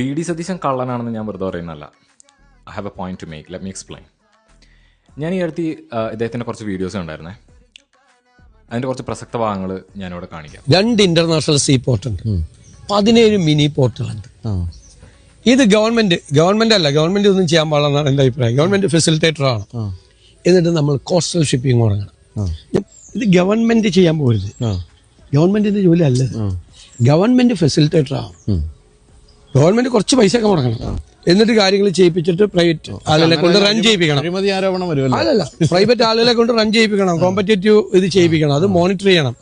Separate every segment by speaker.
Speaker 1: V D Satheesan കള്ളനാണെന്ന് ഞാൻ വെറുതെ പറയുന്നതല്ല. I have A point two make. Let me explain. ഞാൻ ഈ അടുത്ത് ഇദ്ദേഹത്തിൻ്റെ കുറച്ച് വീഡിയോസ് ഉണ്ടായിരുന്നേ. അതിൻ്റെ കുറച്ച് പ്രസക്ത ഭാഗങ്ങൾ ഞാനിവിടെ കാണിക്കാം.
Speaker 2: 2 ഇന്റർനാഷണൽ സീ പോർട്ട് ഉണ്ട്, 17 മിനി പോർട്ടുകളുണ്ട്. ഇത് ഗവൺമെന്റ് അല്ല, ഗവൺമെന്റ് ഒന്നും ചെയ്യാൻ പാടില്ലെന്നാണ് എൻ്റെ അഭിപ്രായം. ഗവൺമെന്റ് ഫെസിലിറ്റേറ്റർ ആണ്. എന്നിട്ട് നമ്മൾ കോസ്റ്റൽ ഷിപ്പിംഗ് തുടങ്ങണം. ഇത് ഗവൺമെന്റ് ചെയ്യാൻ പോകരുത്. ഗവൺമെന്റിന്റെ ജോലി അല്ല, ഗവൺമെന്റ് ഫെസിലിറ്റേറ്റർ ആണ്. ഗവൺമെന്റ് കുറച്ച് പൈസ ഒക്കെ മുടക്കണം, എന്നിട്ട് കാര്യങ്ങൾ ചെയ്യിപ്പിച്ചിട്ട് പ്രൈവറ്റ് ആളുകളെ കൊണ്ട് റൺ ചെയ്യിപ്പിക്കണം. അല്ലല്ല, പ്രൈവറ്റ് ആളുകളെ കൊണ്ട് റൺ ചെയ്യിപ്പിക്കണം, കോമ്പറ്റേറ്റീവ് ഇത് ചെയ്യിപ്പിക്കണം, അത് മോണിറ്റർ ചെയ്യണം.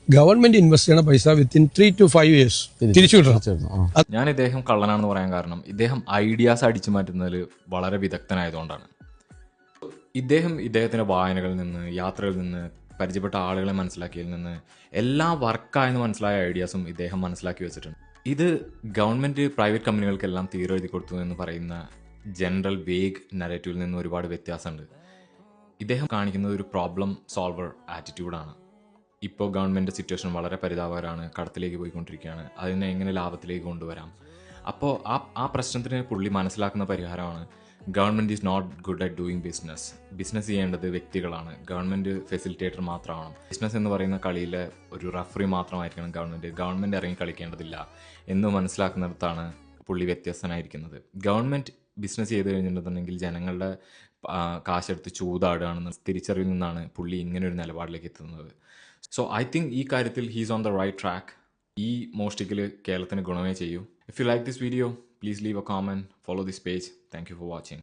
Speaker 2: ഗവൺമെന്റ് ഇൻവെസ്റ്റ് ചെയ്യണ പൈസ വിത്തിൻ 3 to 5 years തിരിച്ചു കിട്ടണം.
Speaker 1: ഞാൻ ഇദ്ദേഹം കള്ളനാണെന്ന് പറയാൻ കാരണം ഇദ്ദേഹം ഐഡിയാസ് അടിച്ചു മാറ്റുന്നതിൽ വളരെ വിദഗ്ധനായതുകൊണ്ടാണ്. ഇദ്ദേഹത്തിന്റെ വായനകളിൽ നിന്ന്, യാത്രകളിൽ നിന്ന്, പരിചയപ്പെട്ട ആളുകളെ മനസ്സിലാക്കിയതിൽ നിന്ന് എല്ലാം വർക്കായെന്ന് മനസ്സിലായ ഐഡിയാസും ഇദ്ദേഹം മനസ്സിലാക്കി വെച്ചിട്ടുണ്ട്. ഇത് ഗവൺമെന്റ് പ്രൈവറ്റ് കമ്പനികൾക്കെല്ലാം തീരെ എഴുതി കൊടുത്തു എന്ന് പറയുന്ന ജനറൽ വേഗ് നരേറ്റീവിൽ നിന്ന് ഒരുപാട് വ്യത്യാസമുണ്ട്. ഇദ്ദേഹം കാണിക്കുന്നത് ഒരു പ്രോബ്ലം സോൾവർ ആറ്റിറ്റ്യൂഡാണ്. ഇപ്പോൾ ഗവൺമെൻറ് സിറ്റുവേഷൻ വളരെ പരിതാപകരമാണ്, കടത്തിലേക്ക് പോയിക്കൊണ്ടിരിക്കുകയാണ്, അതിനെ എങ്ങനെ ലാഭത്തിലേക്ക് കൊണ്ടുവരാം. അപ്പോൾ ആ പ്രശ്നത്തിന് പുള്ളി മനസ്സിലാക്കുന്ന പരിഹാരമാണ് government is not good at doing business. Business ചെയ്യേണ്ടത് വ്യക്തികളാണ്, ഗവൺമെൻറ് ഫെസിലിറ്റേറ്റർ മാത്രമാണ്. ബിസിനസ് എന്ന് പറയുന്ന കളിയിലെ ഒരു റഫറി മാത്രമായിരിക്കണം ഗവൺമെൻറ് ഇറങ്ങി കളിക്കേണ്ടതില്ല എന്ന് മനസ്സിലാക്കുന്നിടത്താണ് പുള്ളി വ്യത്യസ്തനായിരിക്കുന്നത്. ഗവൺമെൻറ് ബിസിനസ് ചെയ്ത് കഴിഞ്ഞിട്ടുണ്ടെങ്കിൽ ജനങ്ങളുടെ കാശെടുത്ത് ചൂതാടുകയാണെന്ന് തിരിച്ചറിവിൽ നിന്നാണ് പുള്ളി ഇങ്ങനെ ഒരു നിലപാടിലേക്ക് എത്തുന്നത്. സോ ഐ തിങ്ക് ഈ കാര്യത്തിൽ he's on the right track. ഈ മോഷ്ടിക്കൽ കേരളത്തിന് ഗുണമേ ചെയ്യൂ. If you like this video, please leave a comment, follow this page. Thank you for watching.